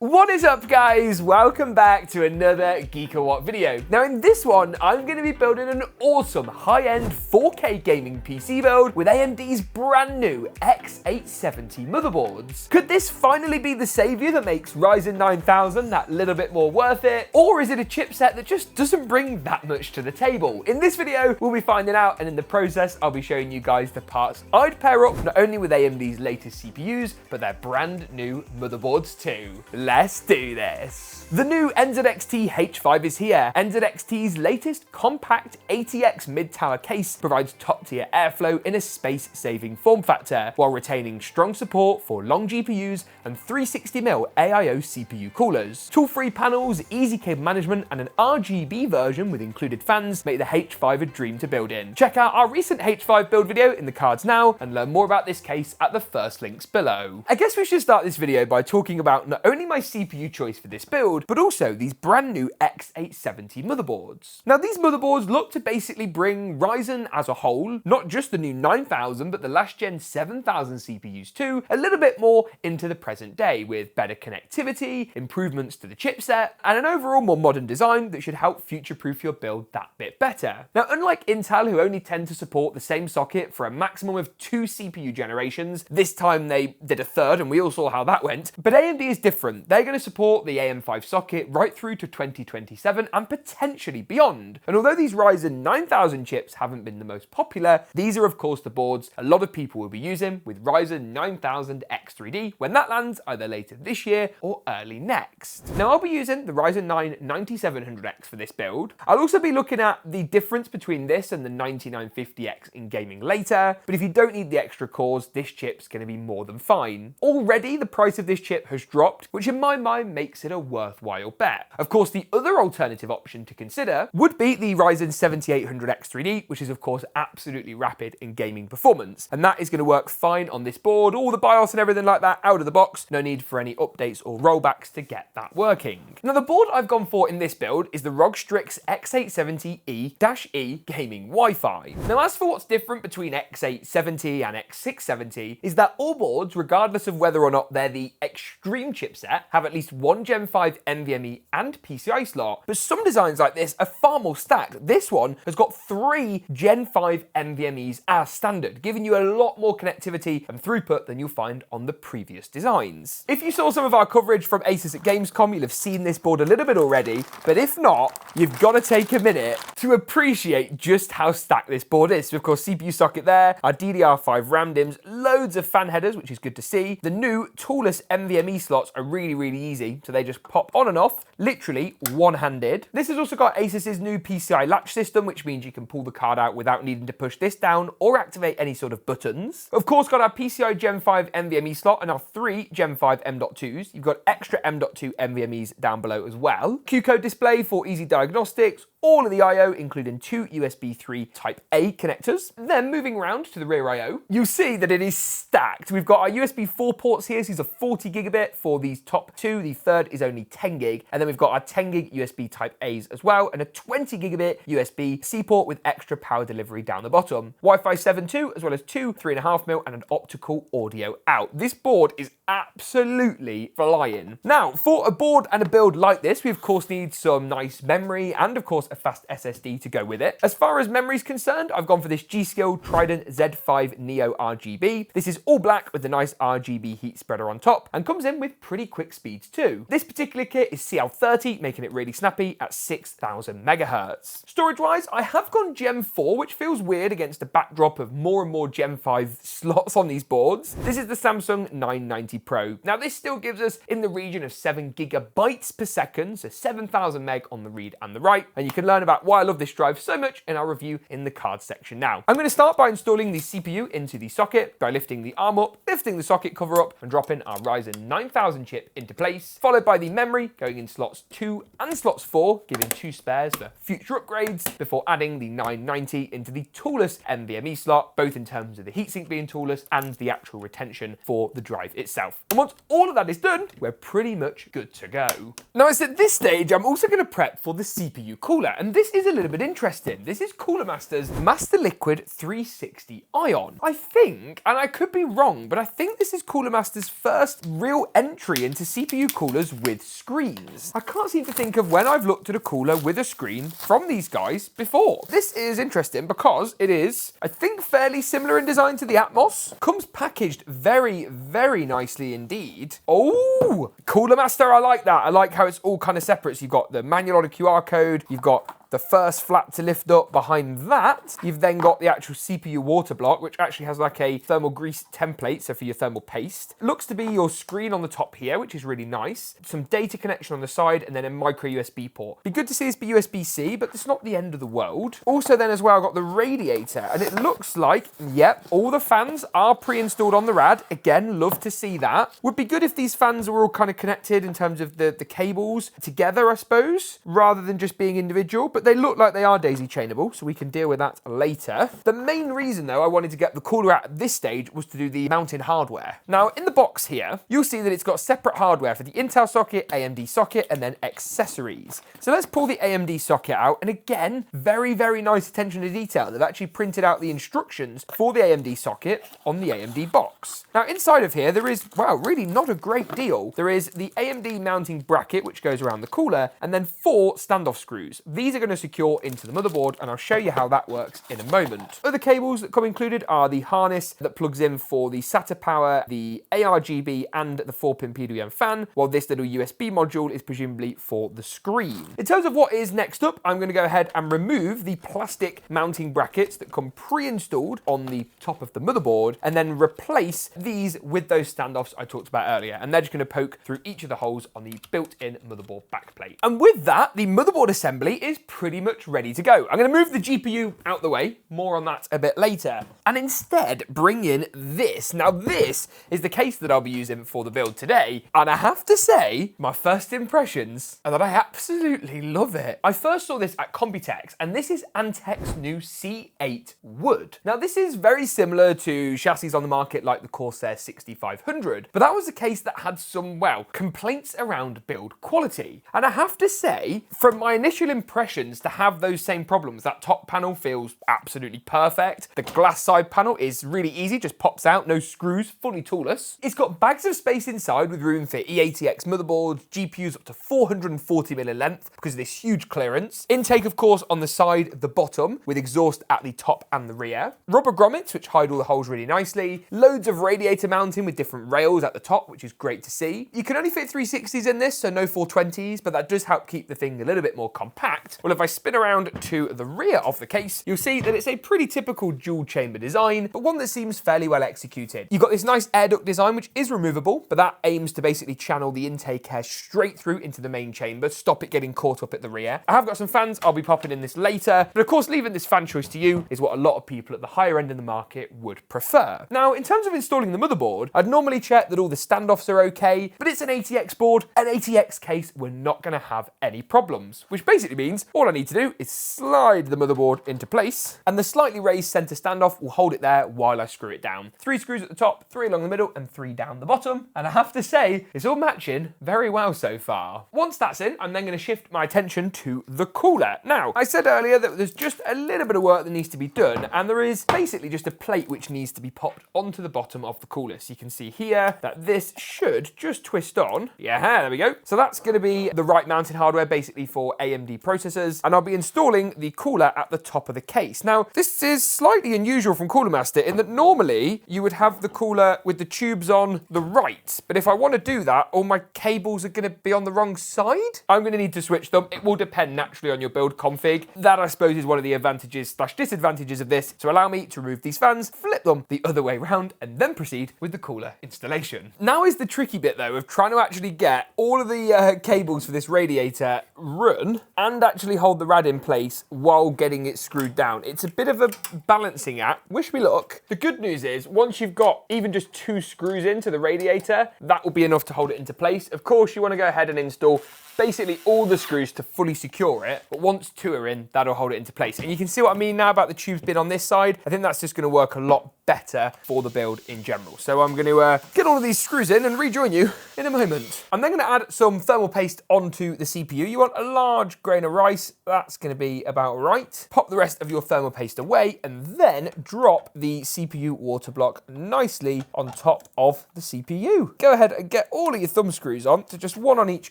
What is up, guys? Welcome back to another GeekaWhat video. Now in this one, I'm going to be building an awesome high-end 4K gaming PC build with AMD's brand new X870 motherboards. Could this finally be the savior that makes Ryzen 9000 that little bit more worth it? Or is it a chipset that just doesn't bring that much to the table? In this video, we'll be finding out, and in the process, I'll be showing you guys the parts I'd pair up not only with AMD's latest CPUs, but their brand new motherboards too. Let's do this. The new NZXT H5 is here. NZXT's latest compact ATX mid-tower case provides top-tier airflow in a space-saving form factor, while retaining strong support for long GPUs and 360mm AIO CPU coolers. Tool-free panels, easy cable management, and an RGB version with included fans make the H5 a dream to build in. Check out our recent H5 build video in the cards now and learn more about this case at the first links below. I guess we should start this video by talking about not only my CPU choice for this build, but also these brand new X870 motherboards. Now these motherboards look to basically bring Ryzen as a whole, not just the new 9000, but the last gen 7000 CPUs too, a little bit more into the present day with better connectivity, improvements to the chipset, and an overall more modern design that should help future-proof your build that bit better. Now unlike Intel, who only tend to support the same socket for a maximum of 2 CPU generations, this time they did a third and we all saw how that went, but AMD is different. They're going to support the AM5 socket right through to 2027 and potentially beyond. And although these Ryzen 9000 chips haven't been the most popular, these are of course the boards a lot of people will be using with Ryzen 9000 X3D when that lands either later this year or early next. Now I'll be using the Ryzen 9 9700X for this build. I'll also be looking at the difference between this and the 9950X in gaming later, but if you don't need the extra cores, this chip's going to be more than fine. Already the price of this chip has dropped, which in my mind makes it a worthwhile bet. Of course, the other alternative option to consider would be the Ryzen 7800 X3D, which is of course absolutely rapid in gaming performance, and that is going to work fine on this board, all the BIOS and everything like that out of the box, no need for any updates or rollbacks to get that working. Now the board I've gone for in this build is the ROG STRIX X870E-E gaming Wi-Fi. Now as for what's different between X870 and X670 is that all boards, regardless of whether or not they're the extreme chipset, have at least one Gen 5 NVMe and PCI slot, but some designs like this are far more stacked. This one has got 3 Gen 5 NVMe's as standard, giving you a lot more connectivity and throughput than you'll find on the previous designs. If you saw some of our coverage from ASUS at Gamescom, you'll have seen this board a little bit already, but if not, you've got to take a minute to appreciate just how stacked this board is. So of course, CPU socket there, our DDR5 RAM DIMMs, loads of fan headers, which is good to see. The new toolless NVMe slots are really easy, so they just pop on and off, literally one-handed. This has also got ASUS's new PCI latch system, which means you can pull the card out without needing to push this down or activate any sort of buttons. Of course, got our PCI Gen 5 NVMe slot and our 3 Gen 5 M.2s. You've got extra M.2 NVMe's down below as well. Q-code display for easy diagnostics, all of the I.O. including 2 USB 3 Type A connectors. Then moving around to the rear I.O., you'll see that it is stacked. We've got our USB 4 ports here, so these are 40 gigabit for these top 2. The third is only 10 gig. And then we've got our 10 gig USB Type A's as well, and a 20 gigabit USB-C port with extra power delivery down the bottom. Wi-Fi 7.2, as well as 2 3.5mm and an optical audio out. This board is absolutely flying. Now, for a board and a build like this, we of course need some nice memory and of course a fast SSD to go with it. As far as memory is concerned, I've gone for this G.SKILL Trident Z5 Neo RGB. This is all black with a nice RGB heat spreader on top and comes in with pretty quick speeds too. This particular kit is CL30, making it really snappy at 6000 megahertz. Storage-wise, I have gone Gen 4, which feels weird against a backdrop of more and more Gen 5 slots on these boards. This is the Samsung 990 Pro. Now this still gives us in the region of 7 gigabytes per second, so 7000 meg on the read and the write, and you can learn about why I love this drive so much in our review in the cards section now. I'm going to start by installing the CPU into the socket by lifting the arm up, lifting the socket cover up, and dropping our Ryzen 9000 chip into place, followed by the memory going in slots 2 and slots 4, giving 2 spares for future upgrades, before adding the 990 into the toolless NVMe slot, both in terms of the heatsink being toolless and the actual retention for the drive itself. And once all of that is done, we're pretty much good to go. Now it's at this stage I'm also going to prep for the CPU cooler. cooler, and this is a little bit interesting. This is Cooler Master's MasterLiquid 360 Ion. I think, and I could be wrong, but I think this is Cooler Master's first real entry into CPU coolers with screens. I can't seem to think of when I've looked at a cooler with a screen from these guys before. This is interesting because it is, I think, fairly similar in design to the Atmos. Comes packaged very, very nicely indeed. Oh, Cooler Master, I like that. I like how it's all kind of separate. So you've got the manual on a QR code, you've got the first flap to lift up. Behind that, you've then got the actual CPU water block, which actually has like a thermal grease template, so for your thermal paste. It looks to be your screen on the top here, which is really nice. Some data connection on the side, and then a micro USB port. Be good to see this be USB-C, but it's not the end of the world. Also then as well, I've got the radiator, and it looks like, yep, all the fans are pre-installed on the rad. Again, love to see that. Would be good if these fans were all kind of connected in terms of the cables together, I suppose, rather than just being individual, but they look like they are daisy chainable, so we can deal with that later. The main reason though I wanted to get the cooler out at this stage was to do the mounting hardware. Now in the box here, you'll see that it's got separate hardware for the Intel socket, AMD socket, and then accessories. So let's pull the AMD socket out, and again, very, very nice attention to detail. They've actually printed out the instructions for the AMD socket on the AMD box. Now inside of here, there is, wow, really not a great deal. There is the AMD mounting bracket, which goes around the cooler, and then 4 standoff screws. These are going to secure into the motherboard, and I'll show you how that works in a moment. Other cables that come included are the harness that plugs in for the SATA power, the ARGB, and the 4-pin PWM fan, while this little USB module is presumably for the screen. In terms of what is next up, I'm going to go ahead and remove the plastic mounting brackets that come pre-installed on the top of the motherboard, and then replace these with those standoffs I talked about earlier, and they're just going to poke through each of the holes on the built-in motherboard backplate. And with that, the motherboard assembly is pretty much ready to go. I'm going to move the GPU out the way, more on that a bit later, and instead bring in this. Now this is the case that I'll be using for the build today, and I have to say, my first impressions are that I absolutely love it. I first saw this at Computex, and this is Antec's new C8 wood. Now this is very similar to chassis on the market like the Corsair 6500, but that was a case that had some, well, complaints around build quality. And I have to say, from my initial impressions, to have those same problems, that top panel feels absolutely perfect. The glass side panel is really easy, just pops out, no screws, fully toolless. It's got bags of space inside with room for E80X motherboards, GPUs up to 440mm in length because of this huge clearance. Intake, of course, on the side, the bottom, with exhaust at the top and the rear. Rubber grommets, which hide all the holes really nicely. Loads of radiator mounting with different rails at the top, which is great to see. You can only fit 360s in this, so no 420s, but that does help keep the thing a little bit more compact. Well, if I spin around to the rear of the case, you'll see that it's a pretty typical dual chamber design, but one that seems fairly well executed. You've got this nice air duct design, which is removable, but that aims to basically channel the intake air straight through into the main chamber, stop it getting caught up at the rear. I have got some fans, I'll be popping in this later, but of course leaving this fan choice to you is what a lot of people at the higher end in the market would prefer. Now, in terms of installing the motherboard, I'd normally check that all the standoffs are okay, but it's an ATX board, an ATX case, we're not going to have any problems, which basically means all I need to do is slide the motherboard into place, and the slightly raised center standoff will hold it there while I screw it down. 3 screws at the top, 3 along the middle, and 3 down the bottom, and I have to say, it's all matching very well so far. Once that's in, I'm then going to shift my attention to the cooler. Now, I said earlier that there's just a little bit of work that needs to be done, and there is basically just a plate which needs to be popped onto the bottom of the cooler. So you can see here that this should just twist on. Yeah, there we go. So that's going to be the right mounting hardware basically for AMD processors, and I'll be installing the cooler at the top of the case. Now, this is slightly unusual from Cooler Master in that normally you would have the cooler with the tubes on the right, but if I want to do that, all my cables are going to be on the wrong side. I'm going to need to switch them. It will depend naturally on your build config. That, I suppose, is one of the advantages / disadvantages of this, to allow me to remove these fans, flip them the other way around, and then proceed with the cooler installation. Now is the tricky bit though of trying to actually get all of the cables for this radiator run and actually hold the rad in place while getting it screwed down. It's a bit of a balancing act. Wish me luck. The good news is once you've got even just 2 screws into the radiator, that will be enough to hold it into place. Of course, you want to go ahead and install basically all the screws to fully secure it, but once 2 are in, that'll hold it into place. And you can see what I mean now about the tubes being on this side. I think that's just going to work a lot better for the build in general. So I'm going to get all of these screws in and rejoin you in a moment. I'm then going to add some thermal paste onto the CPU. You want a large grain of rice. That's going to be about right. Pop the rest of your thermal paste away and then drop the CPU water block nicely on top of the CPU. Go ahead and get all of your thumb screws on, so just one on each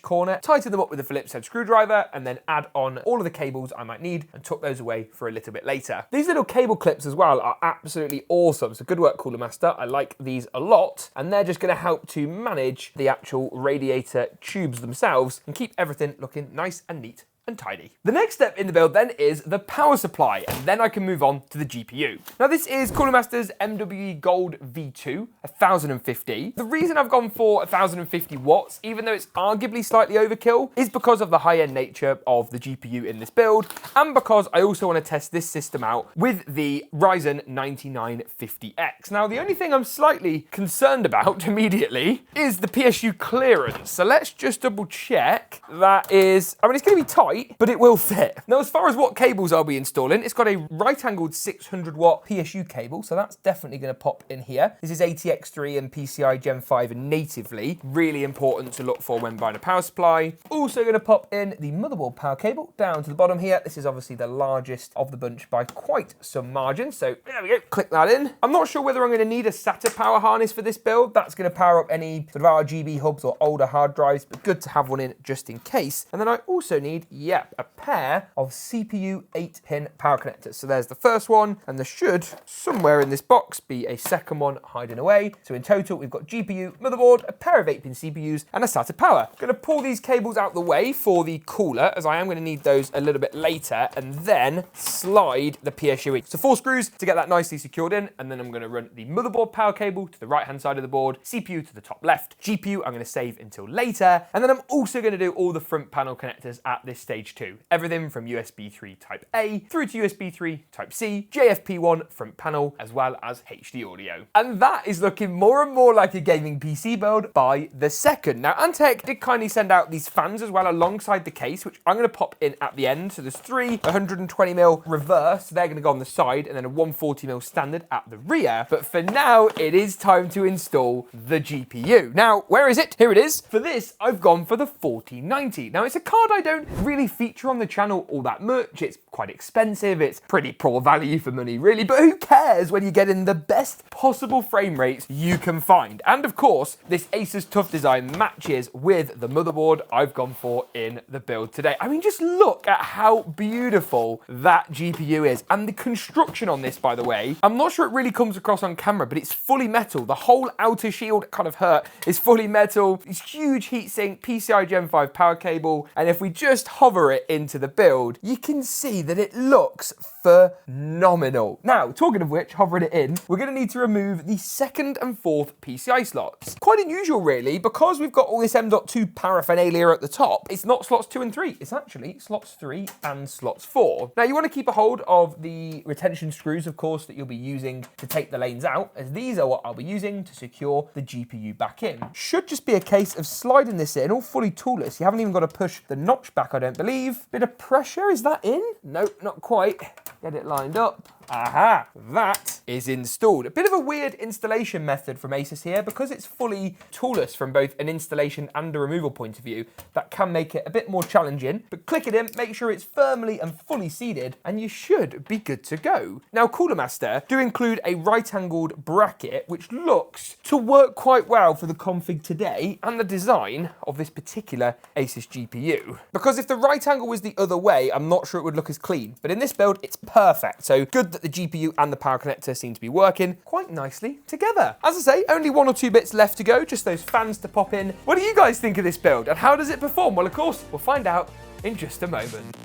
corner, tighten them up with a Phillips head screwdriver, and then add on all of the cables I might need and tuck those away for a little bit later. These little cable clips as well are absolutely awesome. So good work, Cooler Master. I like these a lot, and they're just going to help to manage the actual radiator tubes themselves and keep everything looking nice and neat and tidy. The next step in the build then is the power supply, and then I can move on to the GPU. Now this is Cooler Master's MWE Gold V2 1050. The reason I've gone for 1050 watts, even though it's arguably slightly overkill, is because of the high-end nature of the GPU in this build, and because I also want to test this system out with the Ryzen 9950X. Now the only thing I'm slightly concerned about immediately is the PSU clearance. So let's just double check that is, I mean, it's going to be tight, but it will fit. Now, as far as what cables I'll be installing, it's got a right-angled 600 watt PSU cable, so that's definitely going to pop in here. This is ATX3 and PCI Gen 5 natively. Really important to look for when buying a power supply. Also going to pop in the motherboard power cable down to the bottom here. This is obviously the largest of the bunch by quite some margin, so there we go. Click that in. I'm not sure whether I'm going to need a SATA power harness for this build. That's going to power up any sort of RGB hubs or older hard drives, but good to have one in just in case. And then I also need, yep, a pair of CPU 8-pin power connectors. So there's the first one, and there should, somewhere in this box, be a second one hiding away. So in total, we've got GPU, motherboard, a pair of 8-pin CPUs, and a SATA power. I'm going to pull these cables out the way for the cooler, as I am going to need those a little bit later, and then slide the PSU in. So 4 screws to get that nicely secured in, and then I'm going to run the motherboard power cable to the right-hand side of the board, CPU to the top left, GPU I'm going to save until later, and then I'm also going to do all the front panel connectors at this stage too. Everything from USB 3 Type A through to USB 3 Type C, JFP1 front panel, as well as HD audio. And that is looking more and more like a gaming PC build by the second. Now, Antec did kindly send out these fans as well alongside the case, which I'm going to pop in at the end. So there's 3 120mm reverse, they're going to go on the side, and then a 140mm standard at the rear. But for now, it is time to install the GPU. Now, where is it? Here it is. For this, I've gone for the 4090. Now, it's a card I don't really feature on the channel all that much. It's quite expensive. It's pretty poor value for money, really, but who cares when you're getting the best possible frame rates you can find? And of course, this ASUS Tough design matches with the motherboard I've gone for in the build today. I mean, just look at how beautiful that GPU is. And the construction on this, by the way, I'm not sure it really comes across on camera, but it's fully metal. The whole outer shield kind of hurt is fully metal. It's huge heatsink, PCI Gen 5 power cable. And if we just hover it into the build, you can see that it looks phenomenal. Now, talking of which, hovering it in, we're going to need to remove the 2nd and 4th PCI slots. Quite unusual, really, because we've got all this M.2 paraphernalia at the top. It's not slots 2 and 3. It's actually slots 3 and slots 4. Now, you want to keep a hold of the retention screws, of course, that you'll be using to take the lanes out, as these are what I'll be using to secure the GPU back in. Should just be a case of sliding this in, all fully toolless. You haven't even got to push the notch back, I don't believe. Bit of pressure, is that in? Nope, not quite. Get it lined up. Aha, that is installed. A bit of a weird installation method from ASUS here, because it's fully toolless from both an installation and a removal point of view. That can make it a bit more challenging, but click it in, make sure it's firmly and fully seated, and you should be good to go. Now, Cooler Master do include a right-angled bracket, which looks to work quite well for the config today and the design of this particular ASUS GPU. Because if the right angle was the other way, I'm not sure it would look as clean, but in this build, it's perfect. So good that the GPU and the power connector seem to be working quite nicely together. As I say, only 1 or 2 bits left to go, just those fans to pop in. What do you guys think of this build, and how does it perform? Well, of course, we'll find out in just a moment.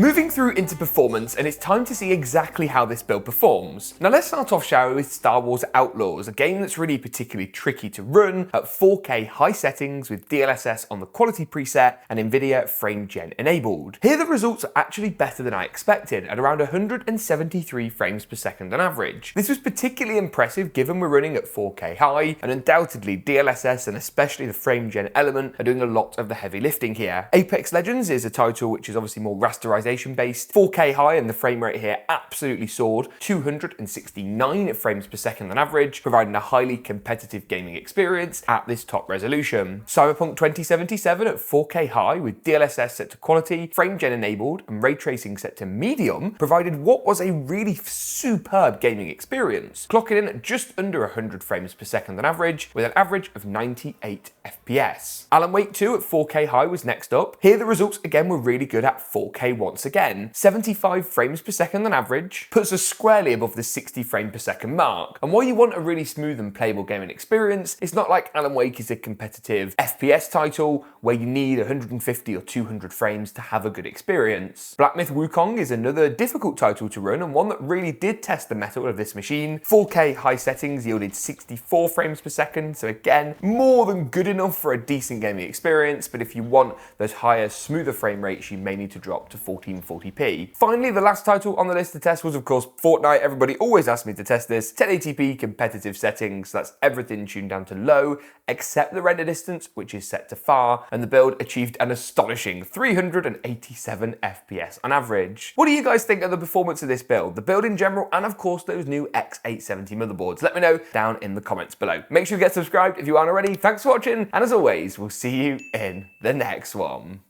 Moving through into performance, and it's time to see exactly how this build performs. Now let's start off, shall we, with Star Wars Outlaws, a game that's really particularly tricky to run at 4K high settings with DLSS on the quality preset and NVIDIA Frame Gen enabled. Here the results are actually better than I expected, at around 173 frames per second on average. This was particularly impressive given we're running at 4K high, and undoubtedly DLSS and especially the Frame Gen element are doing a lot of the heavy lifting here. Apex Legends is a title which is obviously more rasterization based. 4K high, and the frame rate here absolutely soared, 269 frames per second on average, providing a highly competitive gaming experience at this top resolution. Cyberpunk 2077 at 4K high with DLSS set to quality, Frame Gen enabled, and ray tracing set to medium provided what was a really superb gaming experience, clocking in at just under 100 frames per second on average with an average of 98 FPS. Alan Wake 2 at 4K high was next up. Here the results again were really good at 4K once again. 75 frames per second on average puts us squarely above the 60 frame per second mark. And while you want a really smooth and playable gaming experience, it's not like Alan Wake is a competitive FPS title where you need 150 or 200 frames to have a good experience. Black Myth Wukong is another difficult title to run and one that really did test the mettle of this machine. 4K high settings yielded 64 frames per second, so again, more than good enough for a decent gaming experience, but if you want those higher, smoother frame rates, you may need to drop to 1440p. Finally, the last title on the list to test was of course Fortnite. Everybody always asks me to test this. 1080p competitive settings, that's everything tuned down to low, except the render distance, which is set to far, and the build achieved an astonishing 387 FPS on average. What do you guys think of the performance of this build, the build in general, and of course those new X870 motherboards? Let me know down in the comments below. Make sure you get subscribed if you aren't already. Thanks for watching, and as always, we'll see you in the next one.